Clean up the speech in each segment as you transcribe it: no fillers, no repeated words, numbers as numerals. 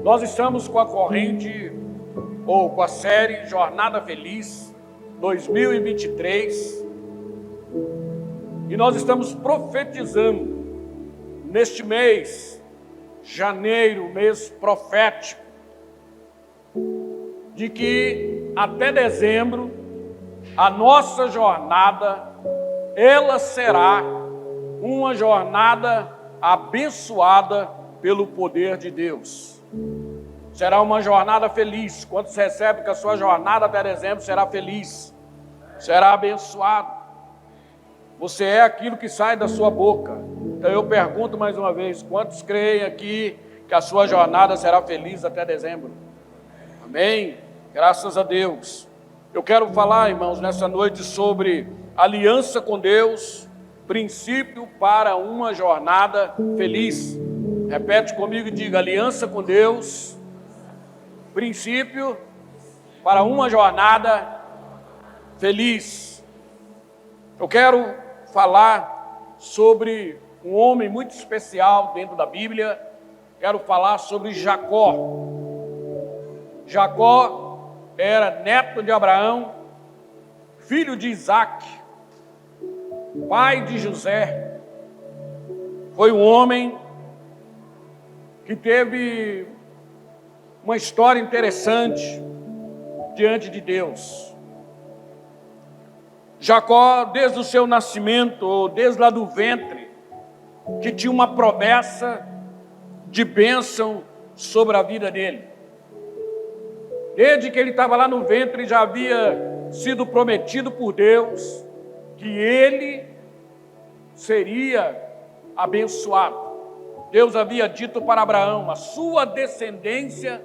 Nós estamos com a corrente, ou com a série Jornada Feliz 2023, e nós estamos profetizando neste mês, janeiro, mês profético, de que até dezembro a nossa jornada, ela será uma jornada abençoada pelo poder de Deus. Será uma jornada feliz. Quantos recebem que a sua jornada até dezembro será feliz? Será abençoado. Você é aquilo que sai da sua boca. Então eu pergunto mais uma vez, quantos creem aqui que a sua jornada será feliz até dezembro? Amém? Graças a Deus. Eu quero falar, irmãos, nessa noite sobre aliança com Deus, princípio para uma jornada feliz. Repete comigo e diga: aliança com Deus, princípio para uma jornada feliz. Eu quero falar sobre um homem muito especial dentro da Bíblia. Quero falar sobre Jacó. Jacó era neto de Abraão, filho de Isaac, pai de José. Foi um homem que teve uma história interessante diante de Deus. Jacó, desde o seu nascimento, ou desde lá do ventre, que tinha uma promessa de bênção sobre a vida dele. Desde que ele estava lá no ventre, já havia sido prometido por Deus que ele seria abençoado. Deus havia dito para Abraão: a sua descendência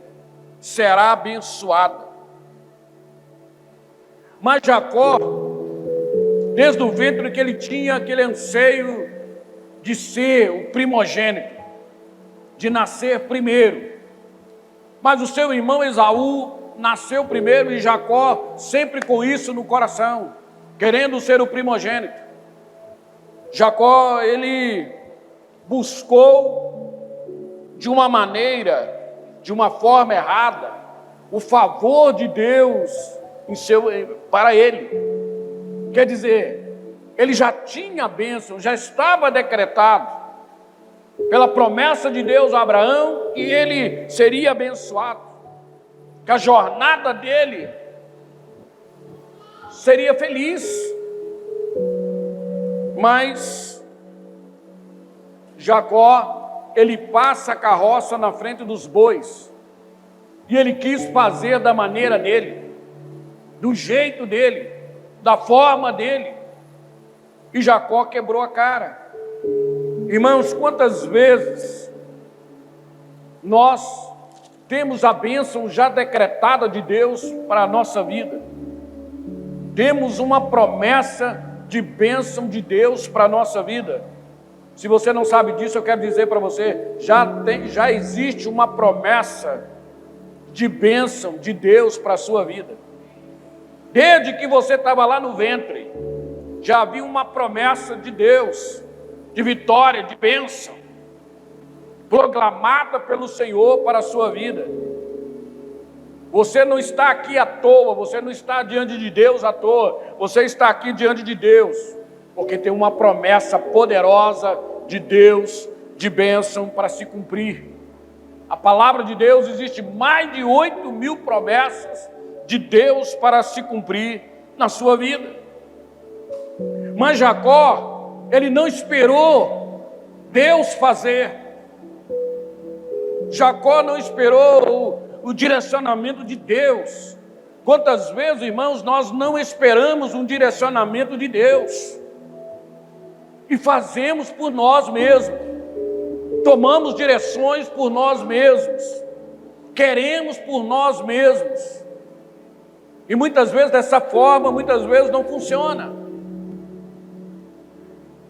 será abençoada. Mas Jacó, desde o ventre que ele tinha aquele anseio de ser o primogênito, de nascer primeiro. Mas o seu irmão Esaú nasceu primeiro, e Jacó sempre com isso no coração, querendo ser o primogênito. Jacó, ele buscou de uma maneira, de uma forma errada, o favor de Deus para ele. Quer dizer, ele já tinha a bênção, já estava decretado pela promessa de Deus a Abraão que ele seria abençoado, que a jornada dele seria feliz. Mas Jacó, ele passa a carroça na frente dos bois, e ele quis fazer da maneira dele, do jeito dele, da forma dele, e Jacó quebrou a cara. Irmãos, quantas vezes nós temos a bênção já decretada de Deus para a nossa vida? Temos uma promessa de bênção de Deus para a nossa vida. Se você não sabe disso, eu quero dizer para você, já existe uma promessa de bênção de Deus para a sua vida. Desde que você estava lá no ventre, já havia uma promessa de Deus, de vitória, de bênção, proclamada pelo Senhor para a sua vida. Você não está aqui à toa, você não está diante de Deus à toa, você está aqui diante de Deus, porque tem uma promessa poderosa de Deus, de bênção para se cumprir. A palavra de Deus, existe mais de 8.000 promessas de Deus para se cumprir na sua vida. Mas Jacó, ele não esperou Deus fazer. Jacó não esperou o direcionamento de Deus. Quantas vezes, irmãos, nós não esperamos um direcionamento de Deus e fazemos por nós mesmos, tomamos direções por nós mesmos, queremos por nós mesmos, e muitas vezes dessa forma, muitas vezes não funciona.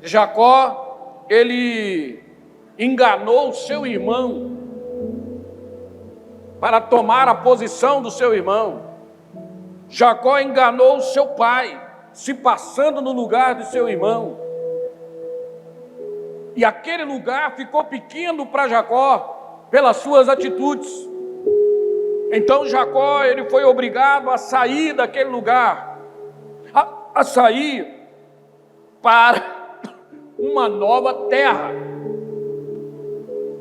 Jacó, ele enganou o seu irmão para tomar a posição do seu irmão. Jacó enganou o seu pai, se passando no lugar de seu irmão. E aquele lugar ficou pequeno para Jacó pelas suas atitudes. Então Jacó, ele foi obrigado a sair daquele lugar, a sair para uma nova terra.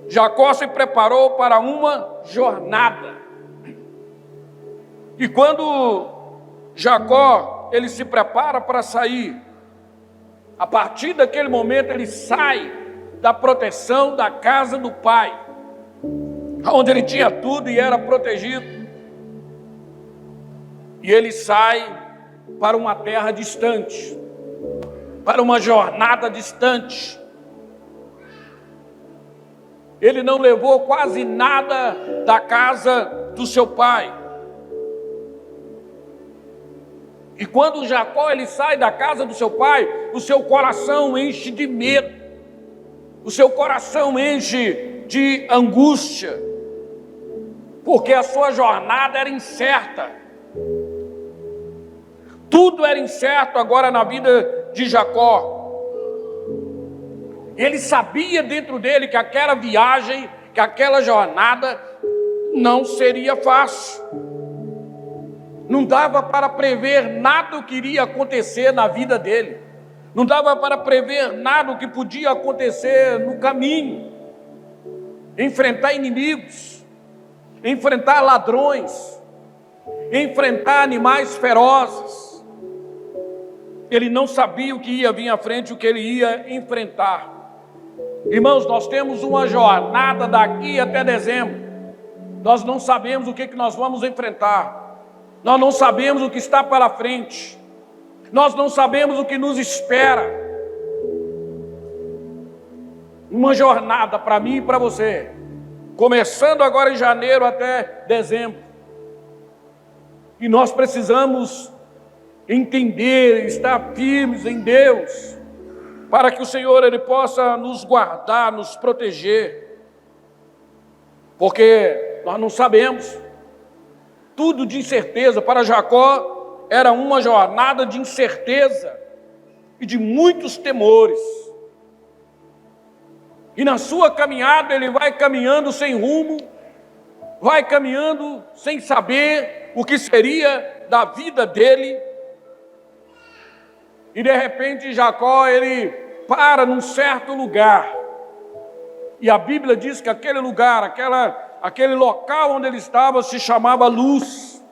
Jacó se preparou para uma jornada. E quando Jacó, ele se prepara para sair, a partir daquele momento ele sai da proteção da casa do pai, onde ele tinha tudo e era protegido. E ele sai para uma terra distante, para uma jornada distante. Ele não levou quase nada da casa do seu pai. E quando Jacó ele sai da casa do seu pai, o seu coração enche de medo, o seu coração enche de angústia, porque a sua jornada era incerta. Tudo era incerto agora na vida de Jacó. Ele sabia dentro dele que aquela viagem, que aquela jornada não seria fácil. Não dava para prever nada o que iria acontecer na vida dele. Não dava para prever nada o que podia acontecer no caminho. Enfrentar inimigos, enfrentar ladrões, enfrentar animais ferozes. Ele não sabia o que ia vir à frente, o que ele ia enfrentar. Irmãos, nós temos uma jornada daqui até dezembro. Nós não sabemos o que nós vamos enfrentar. Nós não sabemos o que está pela frente. Nós não sabemos o que nos espera. Uma jornada para mim e para você, começando agora em janeiro até dezembro. E nós precisamos entender, estar firmes em Deus, para que o Senhor ele possa nos guardar, nos proteger. Porque nós não sabemos. Tudo de incerteza. Para Jacó era uma jornada de incerteza e de muitos temores. E na sua caminhada ele vai caminhando sem rumo, vai caminhando sem saber o que seria da vida dele. E de repente Jacó ele para num certo lugar. E a Bíblia diz que aquele lugar, aquele local onde ele estava se chamava Luz.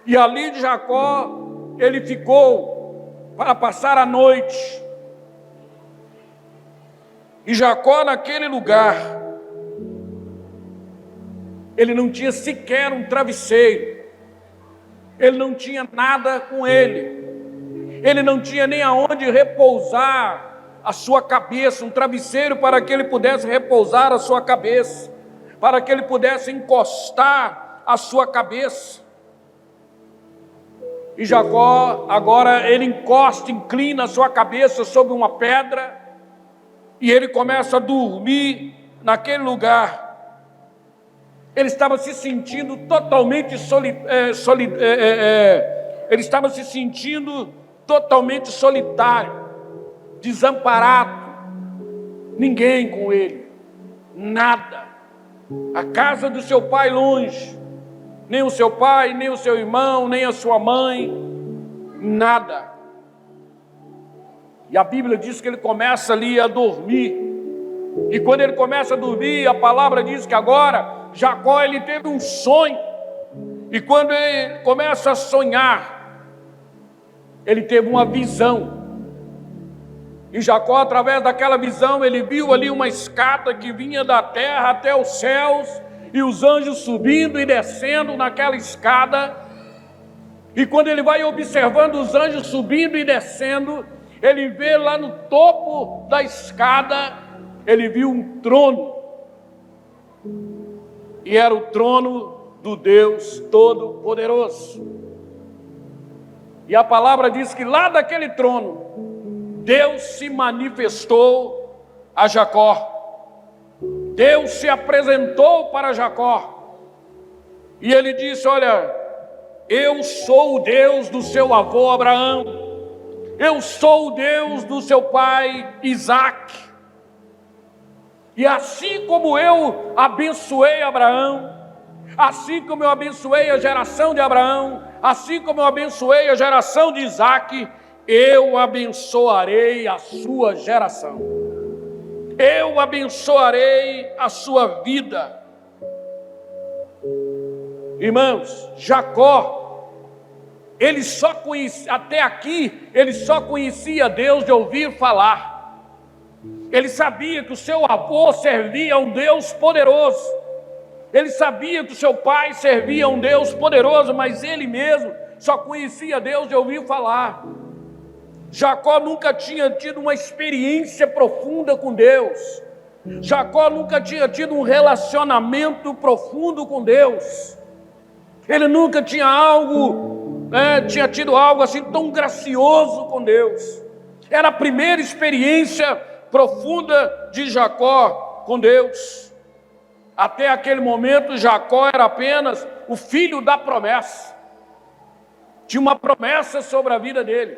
E ali Jacó ele ficou para passar a noite. E Jacó naquele lugar, ele não tinha sequer um travesseiro, ele não tinha nada com ele não tinha nem aonde repousar a sua cabeça, um travesseiro para que ele pudesse repousar a sua cabeça, para que ele pudesse encostar a sua cabeça. E Jacó agora ele encosta, inclina a sua cabeça sobre uma pedra, e ele começa a dormir naquele lugar. Ele estava se sentindo totalmente totalmente solitário, desamparado, ninguém com ele, nada. A casa do seu pai longe, nem o seu pai, nem o seu irmão, nem a sua mãe, nada. E a Bíblia diz que ele começa ali a dormir. E quando ele começa a dormir, a palavra diz que agora Jacó ele teve um sonho. E quando ele começa a sonhar, ele teve uma visão. E Jacó, através daquela visão, ele viu ali uma escada que vinha da terra até os céus, e os anjos subindo e descendo naquela escada. E quando ele vai observando os anjos subindo e descendo, ele vê lá no topo da escada, ele viu um trono. E era o trono do Deus Todo-Poderoso. E a palavra diz que lá daquele trono, Deus se manifestou a Jacó. Deus se apresentou para Jacó. E ele disse: olha, eu sou o Deus do seu avô Abraão. Eu sou o Deus do seu pai Isaque. E assim como eu abençoei Abraão, Assim como eu abençoei a geração de Abraão, assim como eu abençoei a geração de Isaque, eu abençoarei a sua geração. Eu abençoarei a sua vida. Irmãos, Jacó, ele só conhecia, até aqui, ele só conhecia Deus de ouvir falar. Ele sabia que o seu avô servia a um Deus poderoso. Ele sabia que o seu pai servia a um Deus poderoso, mas ele mesmo só conhecia Deus de ouvir falar. Jacó nunca tinha tido uma experiência profunda com Deus. Jacó nunca tinha tido um relacionamento profundo com Deus. Ele nunca tinha tido algo assim tão gracioso com Deus. Era a primeira experiência profunda de Jacó com Deus. Até aquele momento, Jacó era apenas o filho da promessa. Tinha uma promessa sobre a vida dele,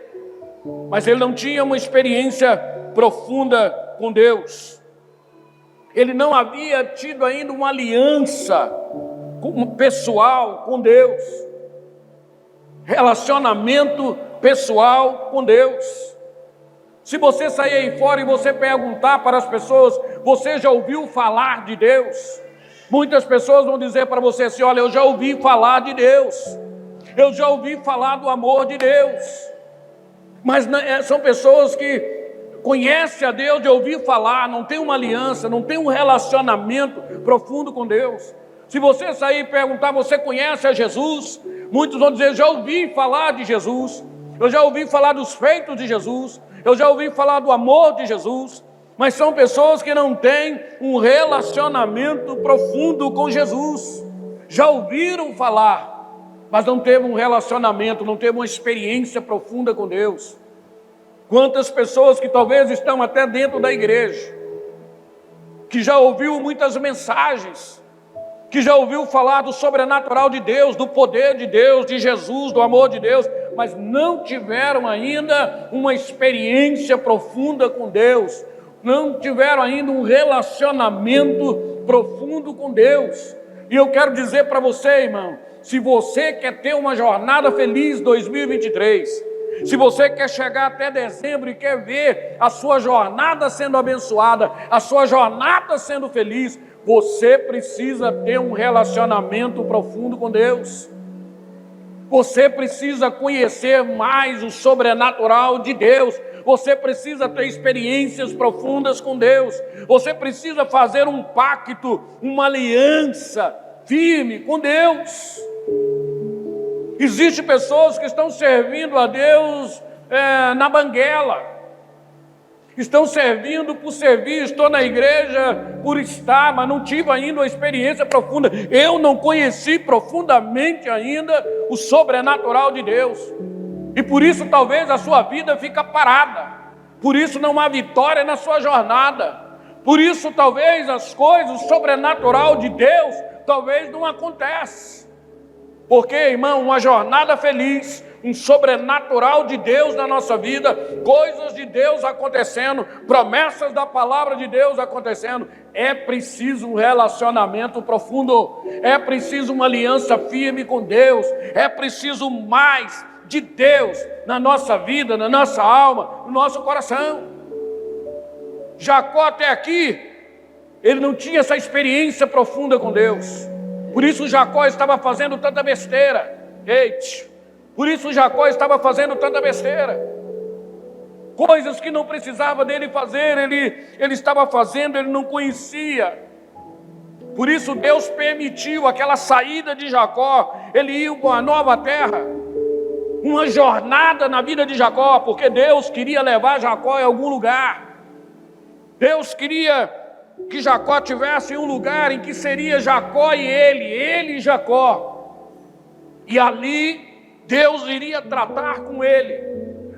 mas ele não tinha uma experiência profunda com Deus. Ele não havia tido ainda uma aliança pessoal com Deus, relacionamento pessoal com Deus. Se você sair aí fora e você perguntar para as pessoas, você já ouviu falar de Deus? Muitas pessoas vão dizer para você assim, olha, eu já ouvi falar de Deus, eu já ouvi falar do amor de Deus. Mas são pessoas que conhecem a Deus de ouvir falar, não tem uma aliança, não tem um relacionamento profundo com Deus. Se você sair e perguntar, você conhece a Jesus? Muitos vão dizer, já ouvi falar de Jesus, eu já ouvi falar dos feitos de Jesus, eu já ouvi falar do amor de Jesus, mas são pessoas que não têm um relacionamento profundo com Jesus. Já ouviram falar, mas não teve um relacionamento, não teve uma experiência profunda com Deus. Quantas pessoas que talvez estão até dentro da igreja, que já ouviu muitas mensagens, que já ouviu falar do sobrenatural de Deus, do poder de Deus, de Jesus, do amor de Deus, mas não tiveram ainda uma experiência profunda com Deus, não tiveram ainda um relacionamento profundo com Deus. E eu quero dizer para você, irmão, se você quer ter uma jornada feliz 2023, se você quer chegar até dezembro e quer ver a sua jornada sendo abençoada, a sua jornada sendo feliz, você precisa ter um relacionamento profundo com Deus. Você precisa conhecer mais o sobrenatural de Deus. Você precisa ter experiências profundas com Deus. Você precisa fazer um pacto, uma aliança firme com Deus. Existem pessoas que estão servindo a Deus na banguela. Estão servindo por servir, estou na igreja por estar, mas não tive ainda uma experiência profunda. Eu não conheci profundamente ainda o sobrenatural de Deus. E por isso talvez a sua vida fica parada. Por isso não há vitória na sua jornada. Por isso talvez as coisas, o sobrenatural de Deus, talvez não aconteça. Porque, irmão, uma jornada feliz, um sobrenatural de Deus na nossa vida, coisas de Deus acontecendo, promessas da palavra de Deus acontecendo, é preciso um relacionamento profundo, é preciso uma aliança firme com Deus, é preciso mais de Deus na nossa vida, na nossa alma, no nosso coração. Jacó até aqui, ele não tinha essa experiência profunda com Deus. Por isso Jacó estava fazendo tanta besteira. Por isso Jacó estava fazendo tanta besteira. Coisas que não precisava dele fazer, ele estava fazendo, ele não conhecia. Por isso Deus permitiu aquela saída de Jacó, ele ia para uma nova terra, uma jornada na vida de Jacó, porque Deus queria levar Jacó em algum lugar. Deus queria que Jacó tivesse um lugar em que seria Jacó e ele e Jacó. E ali Deus iria tratar com ele.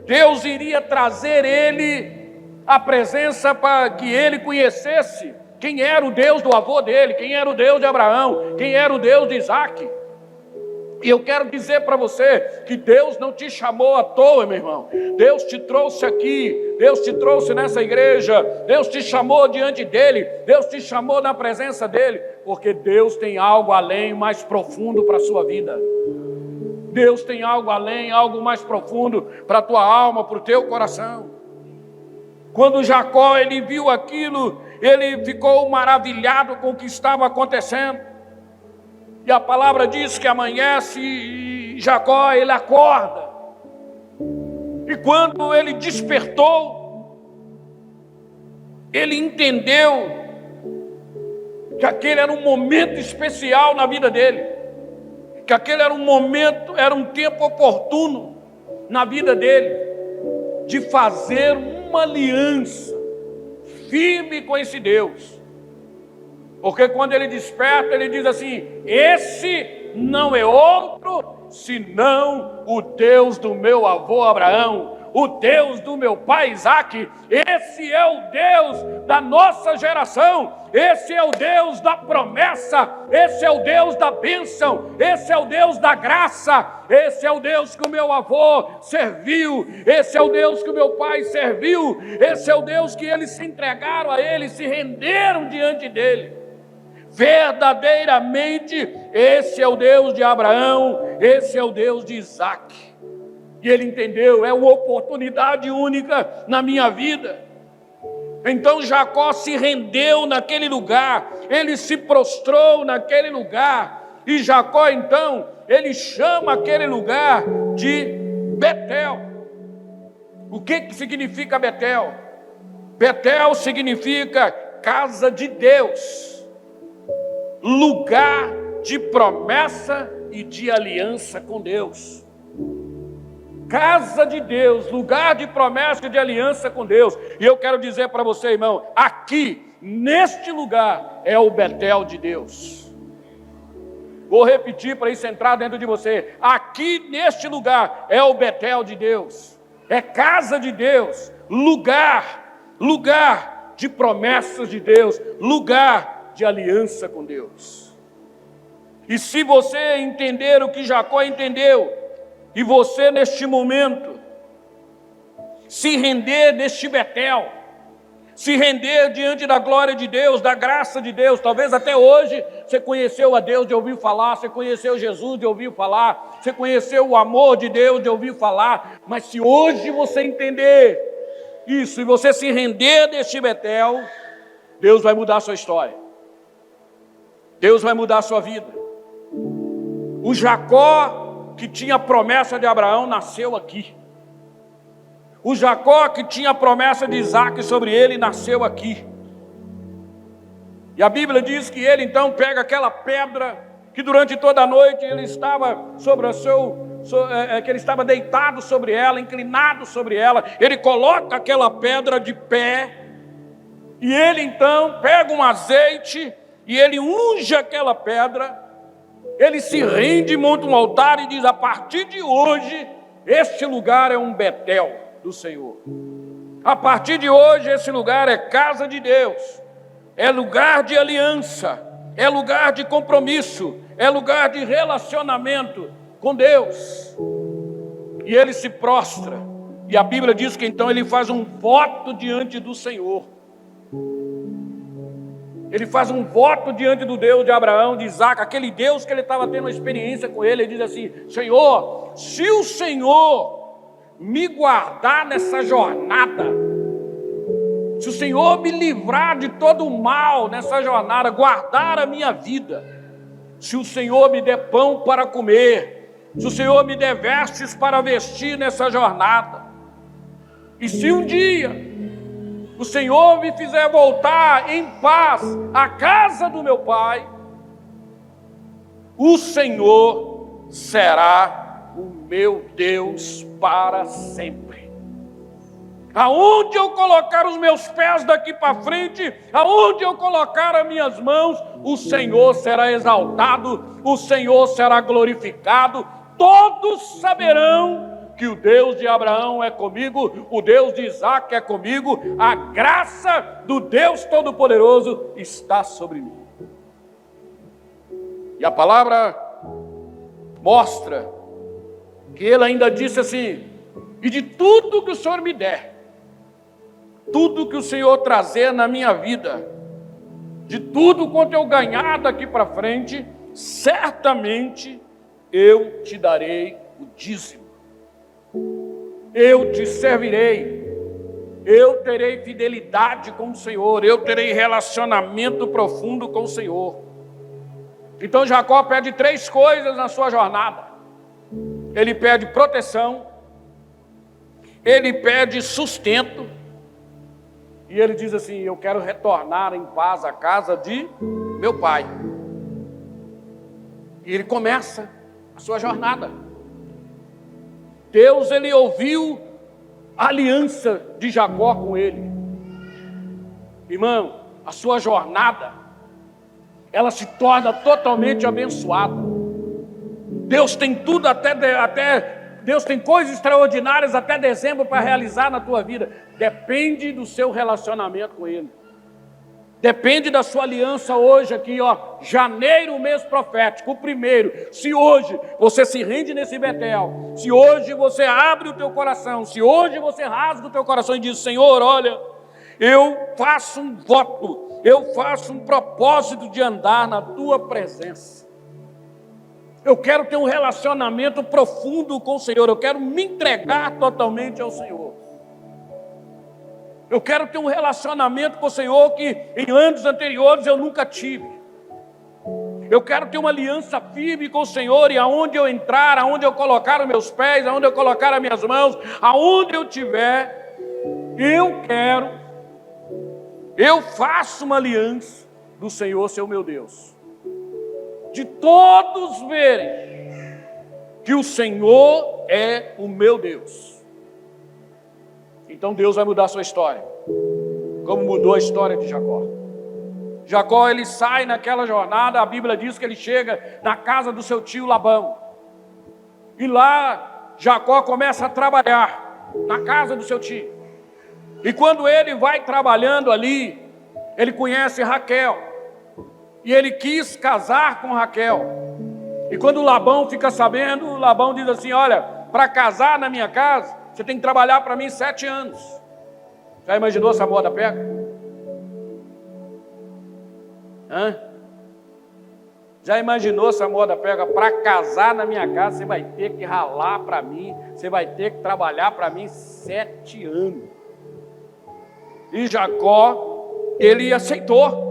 Deus iria trazer ele à presença para que ele conhecesse quem era o Deus do avô dele, quem era o Deus de Abraão, quem era o Deus de Isaque. E eu quero dizer para você que Deus não te chamou à toa, meu irmão. Deus te trouxe aqui, Deus te trouxe nessa igreja, Deus te chamou diante dele, Deus te chamou na presença dele, Porque Deus tem algo além, mais profundo para a sua vida. Deus tem algo além, algo mais profundo para a tua alma, para o teu coração. Quando Jacó ele viu aquilo, ele ficou maravilhado com o que estava acontecendo. E a palavra diz que amanhece e Jacó ele acorda. E quando ele despertou, ele entendeu que aquele era um momento especial na vida dele, que aquele era um momento, era um tempo oportuno na vida dele, de fazer uma aliança firme com esse Deus. Porque quando ele desperta, ele diz assim: esse não é outro senão o Deus do meu avô Abraão, o Deus do meu pai Isaque. Esse é o Deus da nossa geração, esse é o Deus da promessa, esse é o Deus da bênção, esse é o Deus da graça, esse é o Deus que o meu avô serviu, esse é o Deus que o meu pai serviu, esse é o Deus que eles se entregaram a ele, se renderam diante dele. Verdadeiramente, esse é o Deus de Abraão, esse é o Deus de Isaque. E ele entendeu, é uma oportunidade única na minha vida. Então Jacó se rendeu naquele lugar, ele se prostrou naquele lugar. E Jacó então, ele chama aquele lugar de Betel. O que significa Betel? Betel significa casa de Deus, lugar de promessa e de aliança com Deus. Casa de Deus, lugar de promessa e de aliança com Deus. E eu quero dizer para você, irmão, aqui, neste lugar, é o Betel de Deus. Vou repetir para isso entrar dentro de você. Aqui, neste lugar, é o Betel de Deus. É casa de Deus, lugar de promessas de Deus, lugar de aliança com Deus. E se você entender o que Jacó entendeu, e você neste momento se render neste Betel, se render diante da glória de Deus, da graça de Deus. Talvez até hoje você conheceu a Deus de ouvir falar, você conheceu Jesus de ouvir falar, você conheceu o amor de Deus de ouvir falar, mas se hoje você entender isso e você se render neste Betel, Deus vai mudar a sua história, Deus vai mudar a sua vida. O Jacó que tinha a promessa de Abraão nasceu aqui. O Jacó que tinha a promessa de Isaque sobre ele nasceu aqui. E a Bíblia diz que ele então pega aquela pedra que durante toda a noite ele estava que ele estava deitado sobre ela, inclinado sobre ela. Ele coloca aquela pedra de pé e ele então pega um azeite e ele unge aquela pedra. Ele se rende, monta um altar e diz: a partir de hoje, este lugar é um Betel do Senhor. A partir de hoje, esse lugar é casa de Deus, é lugar de aliança, é lugar de compromisso, é lugar de relacionamento com Deus. E ele se prostra, e a Bíblia diz que então ele faz um voto diante do Senhor. Ele faz um voto diante do Deus de Abraão, de Isaque, aquele Deus que ele estava tendo uma experiência com ele. Ele diz assim: Senhor, se o Senhor me guardar nessa jornada, se o Senhor me livrar de todo o mal nessa jornada, guardar a minha vida, se o Senhor me der pão para comer, se o Senhor me der vestes para vestir nessa jornada, e se um dia o Senhor me fizer voltar em paz à casa do meu pai, o Senhor será o meu Deus para sempre. Aonde eu colocar os meus pés daqui para frente, aonde eu colocar as minhas mãos, o Senhor será exaltado, o Senhor será glorificado. Todos saberão que o Deus de Abraão é comigo, o Deus de Isaque é comigo, a graça do Deus Todo-Poderoso está sobre mim. E a palavra mostra que ele ainda disse assim: e de tudo que o Senhor me der, tudo que o Senhor trazer na minha vida, de tudo quanto eu ganhar daqui para frente, certamente eu te darei o dízimo. Eu te servirei. Eu terei fidelidade com o Senhor. Eu terei relacionamento profundo com o Senhor. Então Jacó pede 3 coisas na sua jornada. Ele pede proteção, ele pede sustento, e ele diz assim: eu quero retornar em paz à casa de meu pai. E ele começa a sua jornada. Deus, ele ouviu a aliança de Jacó com ele. Irmão, a sua jornada, ela se torna totalmente abençoada. Deus tem tudo Deus tem coisas extraordinárias até dezembro para realizar na tua vida. Depende do seu relacionamento com Ele. Depende da sua aliança hoje aqui, janeiro, o mês profético, o primeiro. Se hoje você se rende nesse Betel, se hoje você abre o teu coração, se hoje você rasga o teu coração e diz: Senhor, olha, eu faço um voto, eu faço um propósito de andar na tua presença. Eu quero ter um relacionamento profundo com o Senhor, eu quero me entregar totalmente ao Senhor. Eu quero ter um relacionamento com o Senhor que em anos anteriores eu nunca tive. Eu quero ter uma aliança firme com o Senhor, e aonde eu entrar, aonde eu colocar os meus pés, aonde eu colocar as minhas mãos, aonde eu estiver, eu faço uma aliança do Senhor ser o meu Deus. De todos verem que o Senhor é o meu Deus. Então Deus vai mudar a sua história, como mudou a história de Jacó. Jacó, ele sai naquela jornada, a Bíblia diz que ele chega na casa do seu tio Labão. E lá Jacó começa a trabalhar na casa do seu tio. E quando ele vai trabalhando ali, ele conhece Raquel. E ele quis casar com Raquel. E quando Labão fica sabendo, Labão diz assim: olha, para casar na minha casa, você tem que trabalhar para mim 7 anos. Já imaginou essa moda pega? Já imaginou essa moda pega? Para casar na minha casa, você vai ter que ralar para mim, você vai ter que trabalhar para mim 7 anos. E Jacó, ele aceitou.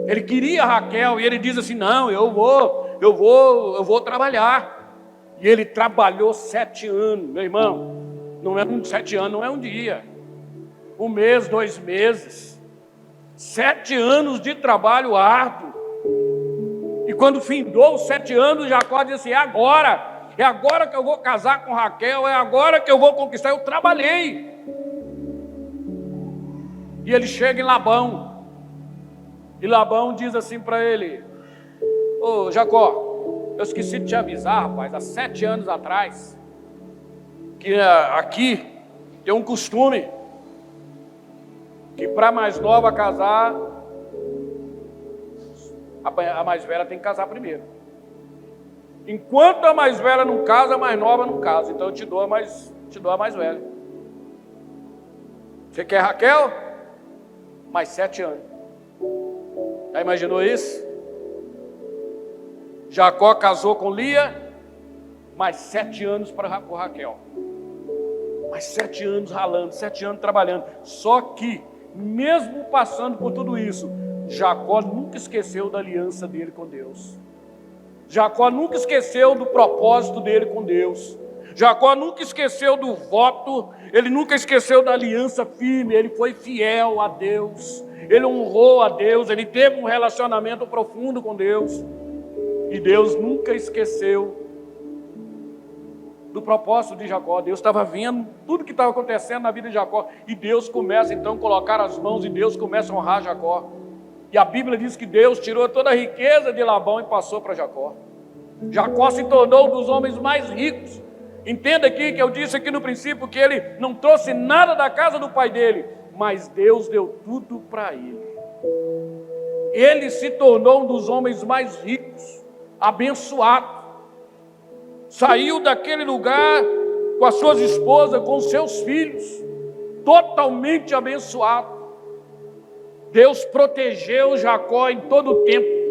Ele queria Raquel e ele diz assim: não, eu vou trabalhar. E ele trabalhou 7 anos, meu irmão. Não é 7 anos, não é um dia, 1 mês, 2 meses, 7 anos de trabalho árduo. E quando findou os 7 anos, Jacó disse assim: é agora que eu vou casar com Raquel, é agora que eu vou conquistar. Eu trabalhei. E ele chega em Labão. E Labão diz assim para ele: ô Jacó, eu esqueci de te avisar, rapaz, há 7 anos atrás, que aqui tem um costume, que para a mais nova casar, a mais velha tem que casar primeiro. Enquanto a mais velha não casa, a mais nova não casa. Então eu te dou a mais velha. Você quer Raquel? Mais 7 anos. Já imaginou isso? Jacó casou com Lia, mais 7 anos para Raquel. Mais 7 anos ralando, 7 anos trabalhando. Só que, mesmo passando por tudo isso, Jacó nunca esqueceu da aliança dele com Deus. Jacó nunca esqueceu do propósito dele com Deus. Jacó nunca esqueceu do voto, ele nunca esqueceu da aliança firme, ele foi fiel a Deus. Ele honrou a Deus, ele teve um relacionamento profundo com Deus. E Deus nunca esqueceu do propósito de Jacó. Deus estava vendo tudo que estava acontecendo na vida de Jacó. E Deus começa então a colocar as mãos, e Deus começa a honrar Jacó. E a Bíblia diz que Deus tirou toda a riqueza de Labão e passou para Jacó. Jacó se tornou um dos homens mais ricos. Entenda aqui que eu disse aqui no princípio que ele não trouxe nada da casa do pai dele, mas Deus deu tudo para ele. Ele se tornou um dos homens mais ricos, abençoado. Saiu daquele lugar com as suas esposas, com os seus filhos, totalmente abençoado. Deus protegeu Jacó em todo o tempo.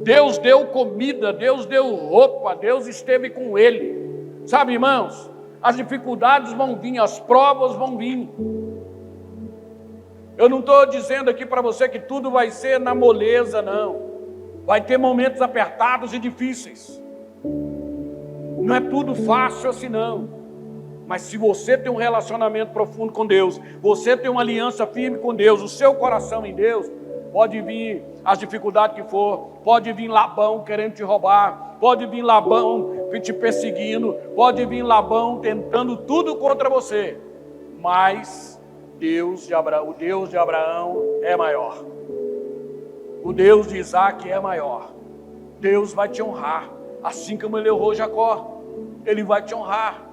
Deus deu comida, Deus deu roupa, Deus esteve com ele. Sabe, irmãos, as dificuldades vão vir, as provas vão vir. Eu não estou dizendo aqui para você que tudo vai ser na moleza, não. Vai ter momentos apertados e difíceis. Não é tudo fácil assim, não. Mas se você tem um relacionamento profundo com Deus, você tem uma aliança firme com Deus, o seu coração em Deus, pode vir as dificuldades que for, pode vir Labão querendo te roubar, pode vir Labão te perseguindo, pode vir Labão tentando tudo contra você, mas o Deus de Abraão é maior. O Deus de Isaac é maior. Deus vai te honrar, assim como ele honrou Jacó, ele vai te honrar.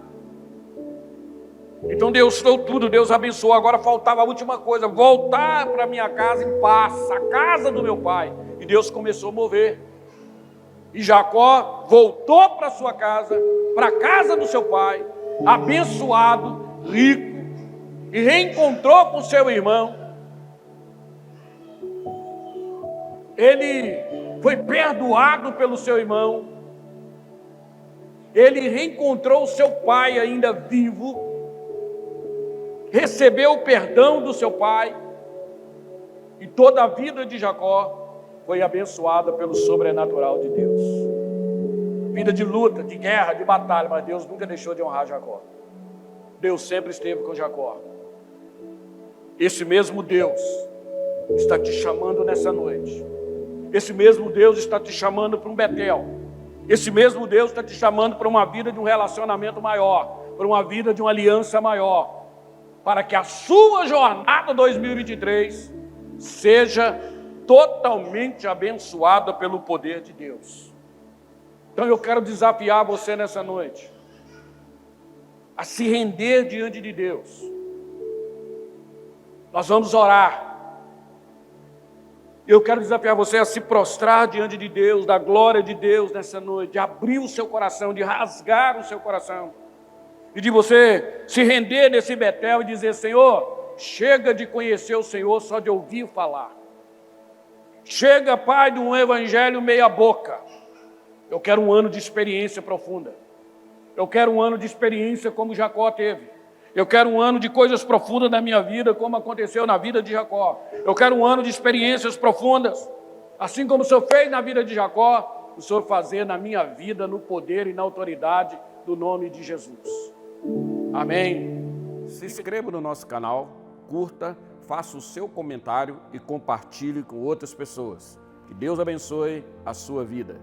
Então Deus deu tudo, Deus abençoou. Agora faltava a última coisa, voltar para minha casa em paz, a casa do meu pai. E Deus começou a mover. E Jacó voltou para sua casa, para a casa do seu pai, abençoado, rico, e reencontrou com seu irmão. Ele foi perdoado pelo seu irmão. Ele reencontrou o seu pai ainda vivo. Recebeu o perdão do seu pai, e toda a vida de Jacó foi abençoada pelo sobrenatural de Deus. Vida de luta, de guerra, de batalha, mas Deus nunca deixou de honrar Jacó. Deus sempre esteve com Jacó. Esse mesmo Deus está te chamando nessa noite. Esse mesmo Deus está te chamando para um Betel. Esse mesmo Deus está te chamando para uma vida de um relacionamento maior, para uma vida de uma aliança maior, para que a sua jornada 2023 seja totalmente abençoada pelo poder de Deus. Então eu quero desafiar você nessa noite a se render diante de Deus. Nós vamos orar. Eu quero desafiar você a se prostrar diante de Deus, da glória de Deus nessa noite, de abrir o seu coração, de rasgar o seu coração. E de você se render nesse Betel e dizer: Senhor, chega de conhecer o Senhor só de ouvir falar. Chega, Pai, de um evangelho meia boca. Eu quero um ano de experiência profunda. Eu quero um ano de experiência como Jacó teve. Eu quero um ano de coisas profundas na minha vida, como aconteceu na vida de Jacó. Eu quero um ano de experiências profundas. Assim como o Senhor fez na vida de Jacó, o Senhor fazer na minha vida, no poder e na autoridade do nome de Jesus. Amém. Se inscreva no nosso canal, curta, faça o seu comentário e compartilhe com outras pessoas. Que Deus abençoe a sua vida.